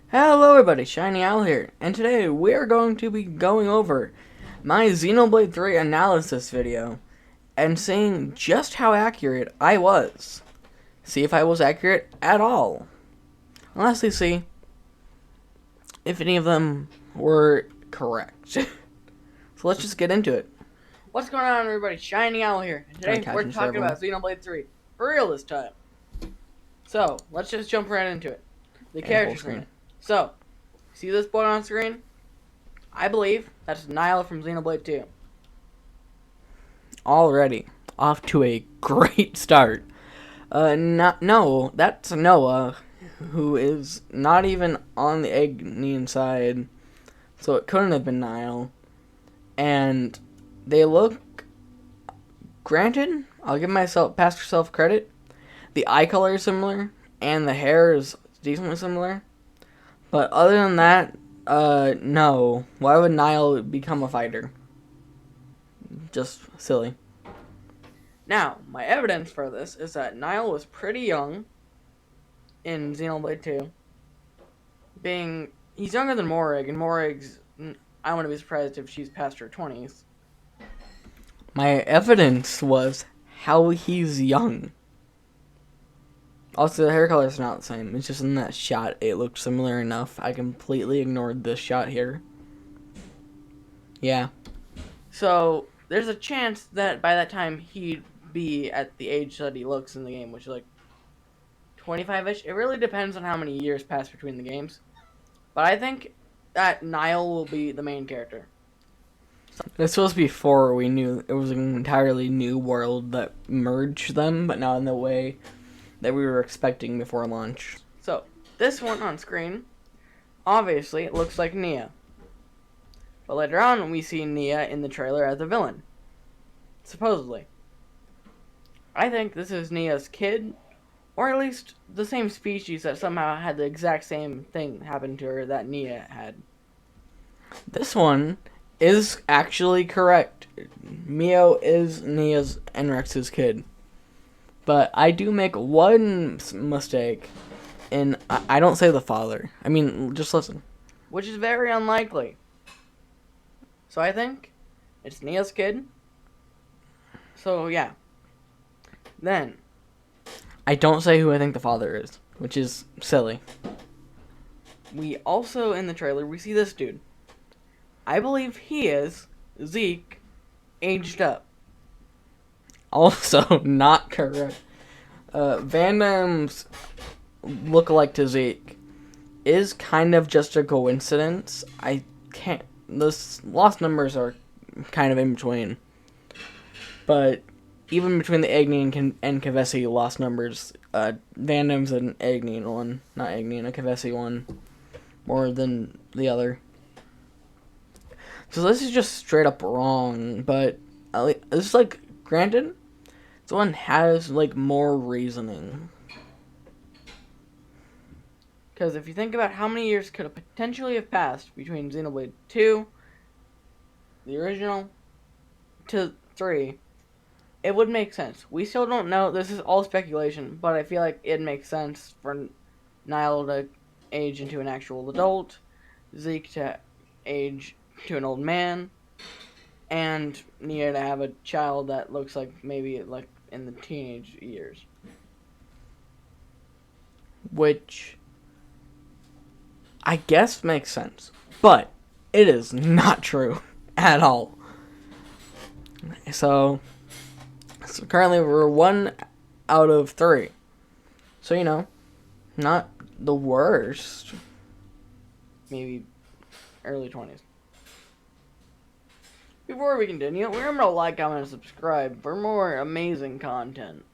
Hello everybody, Shiny Owl here, and today we are going to be going over my Xenoblade 3 analysis video and seeing just how accurate I was. See if I was accurate at all. And lastly, see if any of them were correct. So let's just get into it. What's going on everybody, Shiny Owl here, and today we're talking about Xenoblade 3, for real this time. So, let's just jump right into it. The character screen. So, see this boy on screen? I believe that's Niall from Xenoblade 2. Already off to a great start. No, that's Noah, who is not even on the Agnian side, so it couldn't have been Niall. And they look, granted, I'll give myself credit. The eye color is similar, and the hair is decently similar. But other than that, no. Why would Niall become a fighter? Just silly. Now, my evidence for this is that Niall was pretty young in Xenoblade 2. He's younger than Morrig, and Morrig's, I wouldn't be surprised if she's past her 20s. My evidence was how he's young. Also, the hair color is not the same. It's just in that shot, it looked similar enough. I completely ignored this shot here. Yeah. So, there's a chance that by that time he'd be at the age that he looks in the game, which is like 25-ish. It really depends on how many years pass between the games. But I think that Niall will be the main character. This was before we knew it was an entirely new world that merged them, but not in the way that we were expecting before launch. So, this one on screen, obviously, it looks like Nia. But later on, we see Nia in the trailer as a villain. Supposedly. I think this is Nia's kid, or at least the same species that somehow had the exact same thing happen to her that Nia had. This one is actually correct. Mio is Nia's and Rex's kid. But I do make one mistake, and I don't say the father. I mean, just listen. Which is very unlikely. So I think it's Nia's kid. So, yeah. Then, I don't say who I think the father is, which is silly. We also, in the trailer, we see this dude. I believe he is Zeke aged up. Also, not correct. Van Damme's look-alike to Zeke is kind of just a coincidence. The lost numbers are kind of in between. But even between the Agnian and Kavesi lost numbers, Van Damme's an Agnian one, not Agnian, a Kavesi one, more than the other. So this is just straight up wrong, but this is like, granted, this one has like more reasoning. Because if you think about how many years could have potentially have passed between Xenoblade 2, the original, to 3, it would make sense. We still don't know. This is all speculation, but I feel like it makes sense for Niall to age into an actual adult, Zeke to age to an old man, and Nia to have a child that looks like maybe like in the teenage years. Which I guess makes sense, but it is not true at all. So currently we're 1 out of 3. So, you know, not the worst. Maybe early 20s. Before we continue, remember to like, comment, and subscribe for more amazing content.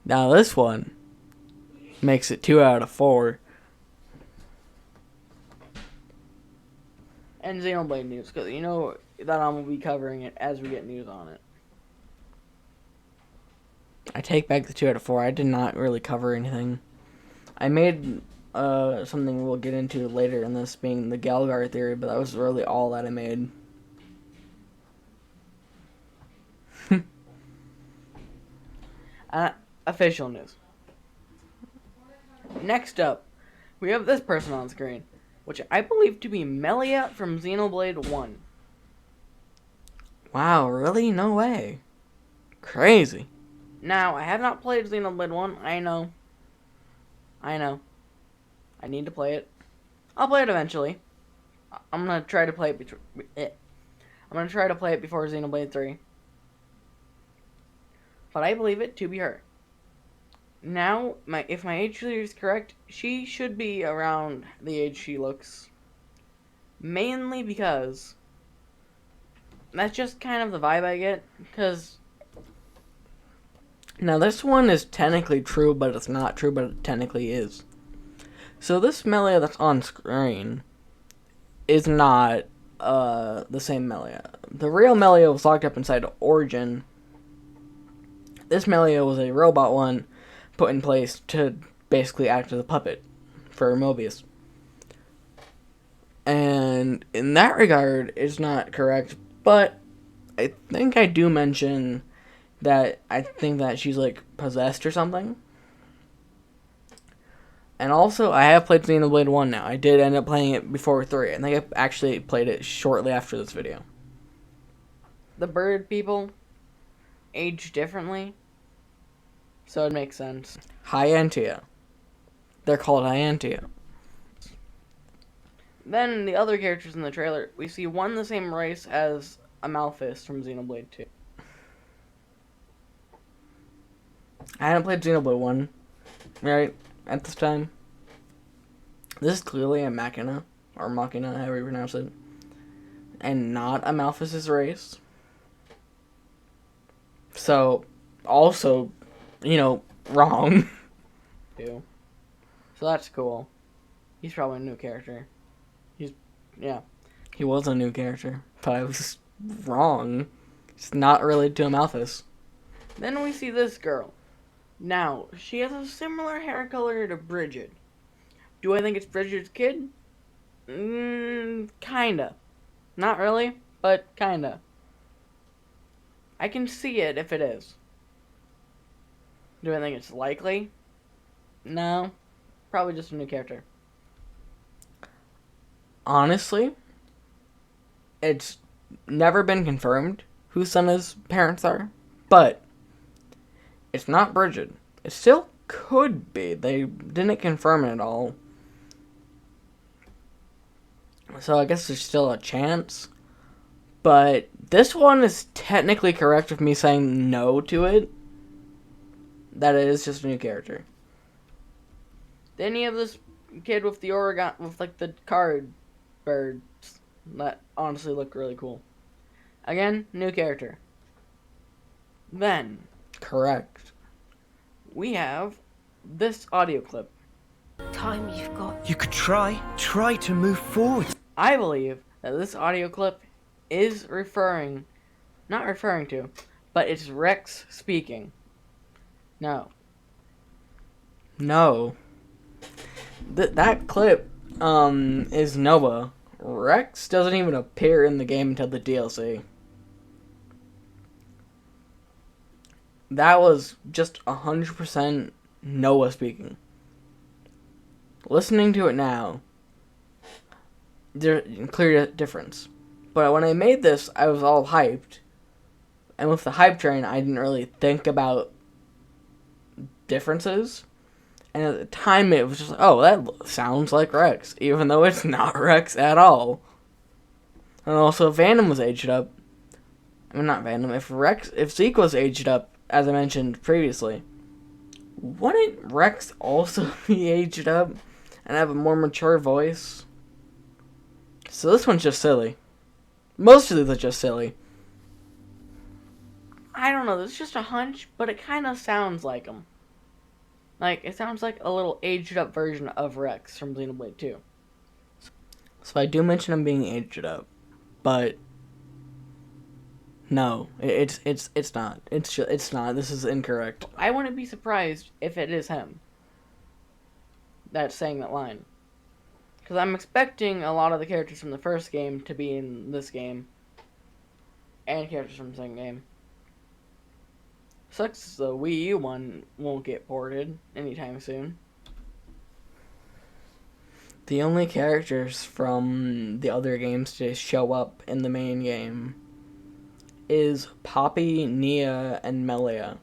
Now this one makes it 2 out of 4. And Xenoblade news, because you know that I'm going to be covering it as we get news on it. I take back the 2 out of 4. I did not really cover anything. I made something we'll get into later in this being the Galgar theory, but that was really all that I made. Official news. Next up, We have this person on screen, which I believe to be Melia from Xenoblade 1. Wow, really? No way. Crazy. Now, I have not played Xenoblade 1. I know. I know. I need to play it. I'll play it eventually. I'm gonna try to play it. I'm gonna try to play it before Xenoblade 3. But I believe it to be her. Now, if my age reader is correct, she should be around the age she looks. Mainly because that's just kind of the vibe I get. Because Now, this one is technically true, but it's not true, but it technically is. So, this Melia that's on screen is not the same Melia. The real Melia was locked up inside Origin. This Melia was a robot one put in place to basically act as a puppet for Mobius. And in that regard, it's not correct, but I think I do mention that I think that she's like possessed or something. And also, I have played Xenoblade 1 now. I did end up playing it before 3. I think I actually played it shortly after this video. the bird people age differently, so it makes sense. Hyantia. They're called Hyantia. Then the other characters in the trailer, we see one the same race as Amalthus from Xenoblade 2. I hadn't played Xenoblade 1, right, at this time. This is clearly a Machina, or Machina, however you pronounce it, and not Amalthus's race. So, also, wrong. Too. So that's cool. He's probably a new character. Yeah. He was a new character, but I was wrong. It's not related to Amalthus. Then we see this girl. Now, she has a similar hair color to Bridget. Do I think it's Bridget's kid? Kinda. Not really, but kinda. I can see it if it is. Do I think it's likely? No. Probably just a new character. Honestly, it's never been confirmed who Senna's parents are, but it's not Bridget. It still could be. They didn't confirm it at all. So I guess there's still a chance. But this one is technically correct with me saying no to it. That it is just a new character. Did any of this kid with the Oregon, with like the card birds that honestly look really cool? Again, new character. Then Correct. we have this audio clip. Time you've got. You could try to move forward. I believe that this audio clip is not referring to, but it's Rex speaking. No. No. That clip is Noah. Rex doesn't even appear in the game until the DLC. That was just 100% Noah speaking. Listening to it now, there's a clear difference. But when I made this, I was all hyped. And with the hype train, I didn't really think about differences. And at the time, it was just like, oh, that sounds like Rex. Even though it's not Rex at all. And also, if Venom was aged up. I mean, not Venom. If Zeke was aged up, as I mentioned previously, wouldn't Rex also be aged up and have a more mature voice? So this one's just silly. Most of these are just silly. I don't know, it's just a hunch, but it kind of sounds like him. Like, it sounds like a little aged up version of Rex from Xenoblade 2. So I do mention him being aged up, but no, it's not. It's not. This is incorrect. I wouldn't be surprised if it is him that's saying that line. Because I'm expecting a lot of the characters from the first game to be in this game. And characters from the second game. Sucks the Wii U one won't get ported anytime soon. The only characters from the other games to show up in the main game is Poppy, Nia, and Melia.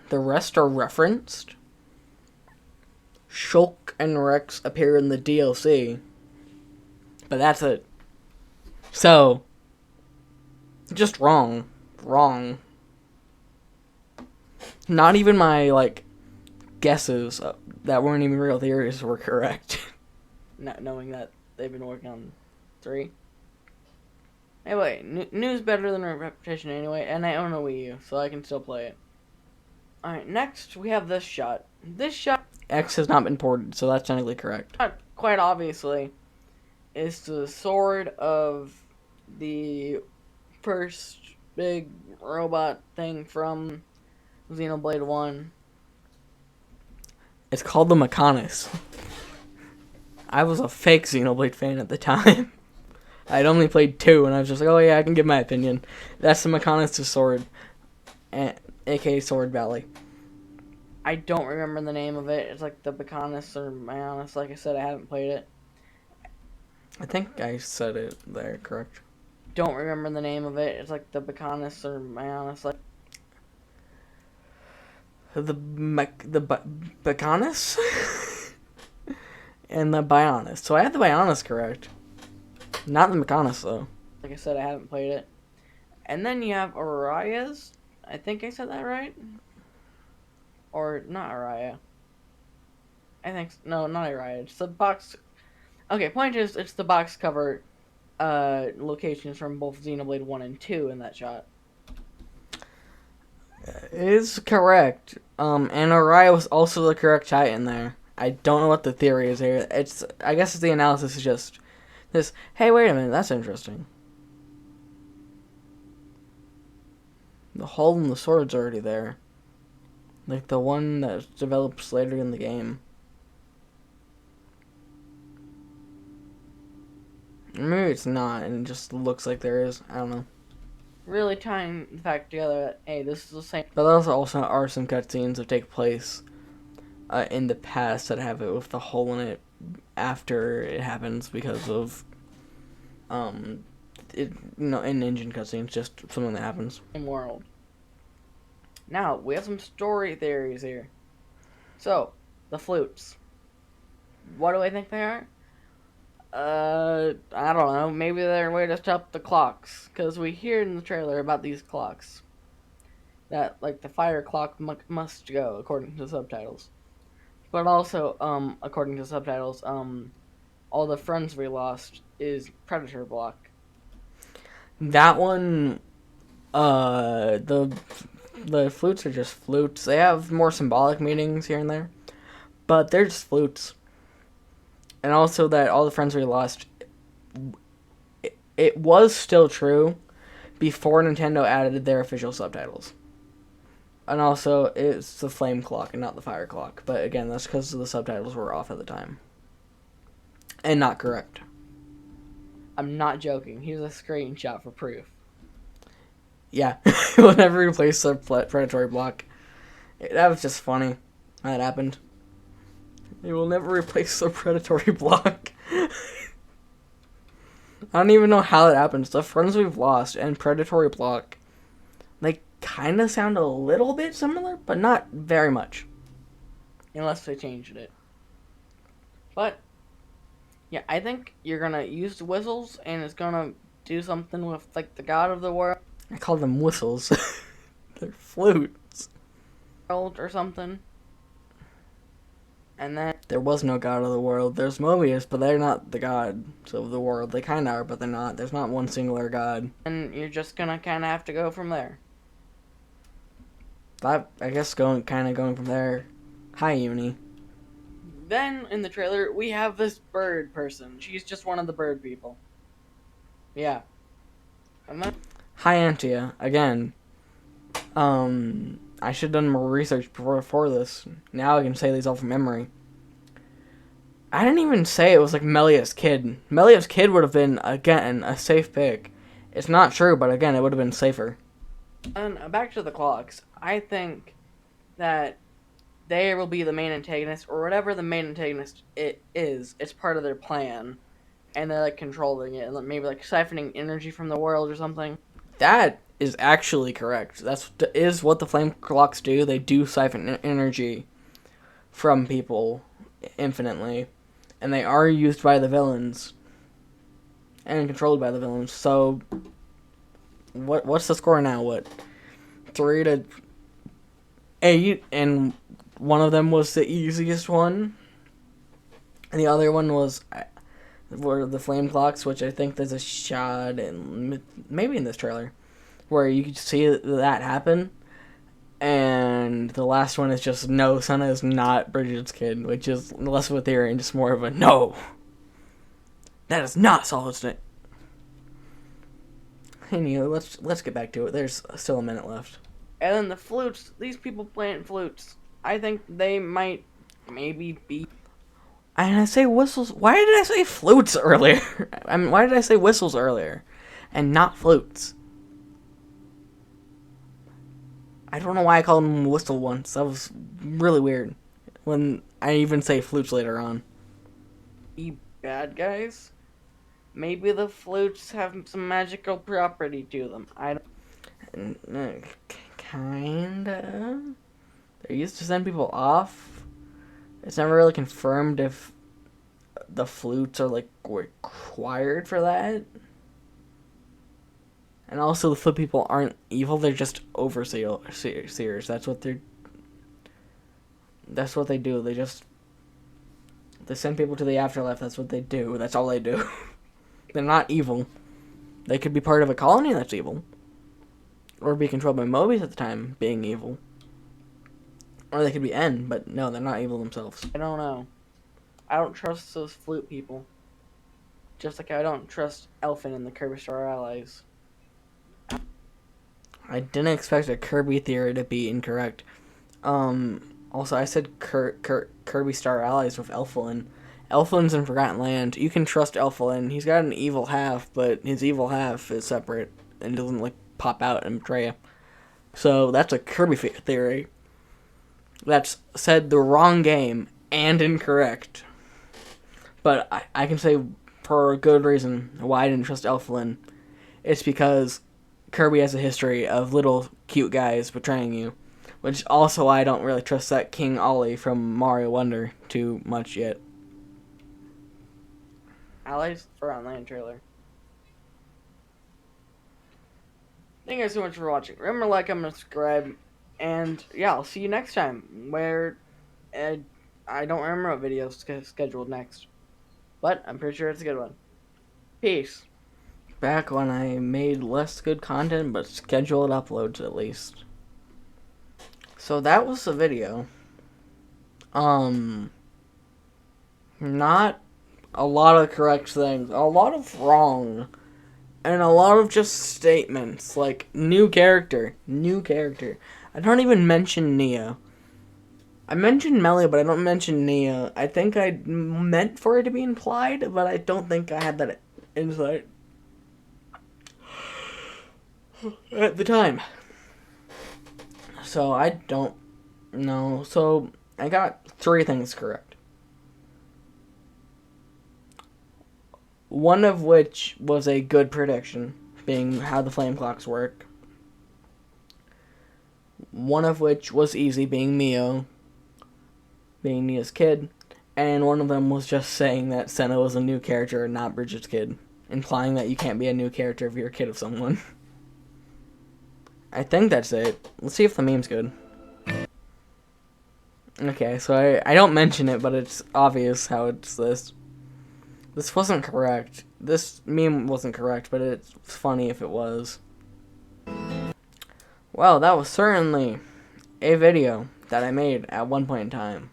The rest are referenced. Shulk and Rex appear in the DLC, but that's it. So, just wrong. Wrong. Not even my, guesses that weren't even real theories were correct. Not knowing that they've been working on 3. Anyway, news better than repetition anyway, and I own a Wii U, so I can still play it. Alright, next we have this shot. This shot, X has not been ported, so that's technically correct. quite obviously, is the sword of the first big robot thing from Xenoblade 1. It's called the Mechanis. I was a fake Xenoblade fan at the time. I'd only played 2, and I was just like, oh yeah, I can give my opinion. That's the Mechanis' sword, aka Sword Valley. I don't remember the name of it. It's like the Bacanis or Mayanis. Like I said, I haven't played it. I think I said it there, correct? Don't remember the name of it. It's like the Bacanis or Mayanis. Like The Bacanis? And the Bionis. So I had the Bionis correct. Not the Mechanis, though. like I said, I haven't played it. And then you have Araya's. I think I said that right. Or not Araya. I think no, not Araya. It's the box. Okay, point is, it's the box cover locations from both Xenoblade 1 and 2 in that shot. It is correct. And Araya was also the correct Titan there. I don't know what the theory is here. I guess the analysis is just this. Hey, wait a minute. That's interesting. The hole in the sword's already there. Like the one that develops later in the game. Maybe it's not, and it just looks like there is. I don't know. Really tying the fact together that, hey, this is the same. But there also are some cutscenes that take place in the past that have it with the hole in it after it happens because of in engine cutscenes, just something that happens. World. Now, we have some story theories here. So, the flutes. What do I think they are? I don't know. Maybe they're a way to stop the clocks. Because we hear in the trailer about these clocks. That, like, the fire clock must go, according to the subtitles. But also, according to subtitles, all the friends we lost is Predator block. That one, the flutes are just flutes. They have more symbolic meanings here and there, but they're just flutes. And also that all the friends we lost, it was still true before Nintendo added their official subtitles. And also, it's the flame clock and not the fire clock. But again, that's because the subtitles were off at the time. And not correct. I'm not joking. Here's a screenshot for proof. Yeah, we'll never replace the predatory block. That was just funny. That happened. It will never replace the predatory block. I don't even know how that happens. The friends we've lost and predatory block, they kind of sound a little bit similar, but not very much. Unless they changed it. But, yeah, I think you're going to use the whistles, and it's going to do something with, like, the god of the world. I call them whistles. They're flutes. Or something. And then There was no god of the world. There's Mobius, but they're not the gods of the world. They kind of are, but they're not. There's not one singular god. and you're just going to kind of have to go from there. I guess going from there. Hi, Uni. Then, in the trailer, we have this bird person. She's just one of the bird people. Yeah. And then Hi, Antia. Again. I should have done more research before this. Now I can say these all from memory. I didn't even say it was like Melia's kid. Melia's kid would have been, again, a safe pick. It's not true, but again, it would have been safer. And back to the clocks. I think that they will be the main antagonist, or whatever the main antagonist it is. It's part of their plan, and they're like controlling it, and like, maybe like siphoning energy from the world or something. That is actually correct. Is what the flame clocks do. They do siphon energy from people infinitely, and they are used by the villains and controlled by the villains. So, what's the score now? What, 3-8, and one of them was the easiest one, and the other one were the flame clocks, which I think there's a shot in maybe in this trailer where you can see that happen. And the last one is just no, Senna is not Bridget's kid, which is less of a theory and just more of a no. That is not Solid Snake. Anyway, let's get back to it. There's still a minute left. And then the flutes, these people playing flutes, I think they might maybe be. And I say whistles. Why did I say flutes earlier? I mean, why did I say whistles earlier and not flutes? I don't know why I called them whistle once. That was really weird. When I even say flutes later on. Be bad guys. Maybe the flutes have some magical property to them. I don't. Kinda. They're used to send people off. It's never really confirmed if the flutes are like required for that. And also, the flute people aren't evil; they're just overseers. That's what they do. They send people to the afterlife. That's what they do. That's all they do. They're not evil. They could be part of a colony that's evil, or be controlled by Mobius at the time, being evil. Or they could be N, but no, they're not evil themselves. I don't know. I don't trust those flute people. Just like I don't trust Elfin and the Kirby Star Allies. I didn't expect a Kirby theory to be incorrect. Also, I said Kirby Star Allies with Elflin. Elflin's in Forgotten Land. You can trust Elflin. He's got an evil half, but his evil half is separate and doesn't like pop out and betray you. So that's a Kirby theory. That's said the wrong game and incorrect. But I can say for a good reason why I didn't trust Elflin. It's because Kirby has a history of little cute guys betraying you. Which also I don't really trust that King Ollie from Mario Wonder too much yet. Allies Forgotten Land trailer. Thank you guys so much for watching. Remember to like, comment, and subscribe. And yeah, I'll see you next time. Where I don't remember what video's scheduled next. But I'm pretty sure it's a good one. Peace. Back when I made less good content, but scheduled uploads at least. So that was the video. Not a lot of correct things. A lot of wrong. And a lot of just statements. Like, new character. I don't even mention Neo. I mentioned Melia, but I don't mention Neo. I think I meant for it to be implied, but I don't think I had that insight at the time. So I don't know. So I got 3 things correct. One of which was a good prediction, being how the flame clocks work. One of which was easy, being Mio, being Nia's kid. And one of them was just saying that Senna was a new character and not Bridget's kid, implying that you can't be a new character if you're a kid of someone. I think that's it. Let's see if the meme's good. Okay, so I don't mention it, but it's obvious how it's this. This wasn't correct. This meme wasn't correct, but it's funny if it was. Well, that was certainly a video that I made at one point in time.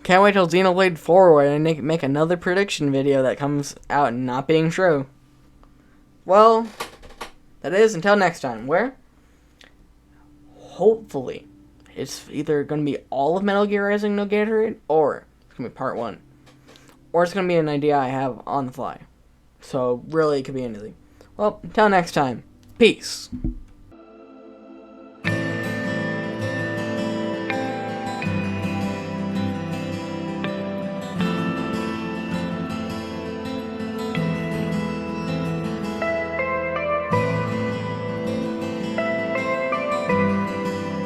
Can't wait till Xenoblade 4 where I make another prediction video that comes out not being true. Well, that is until next time, where hopefully it's either going to be all of Metal Gear Rising No Gatorade, or it's going to be part 1. Or it's going to be an idea I have on the fly. So, really, it could be anything. Well, until next time, peace.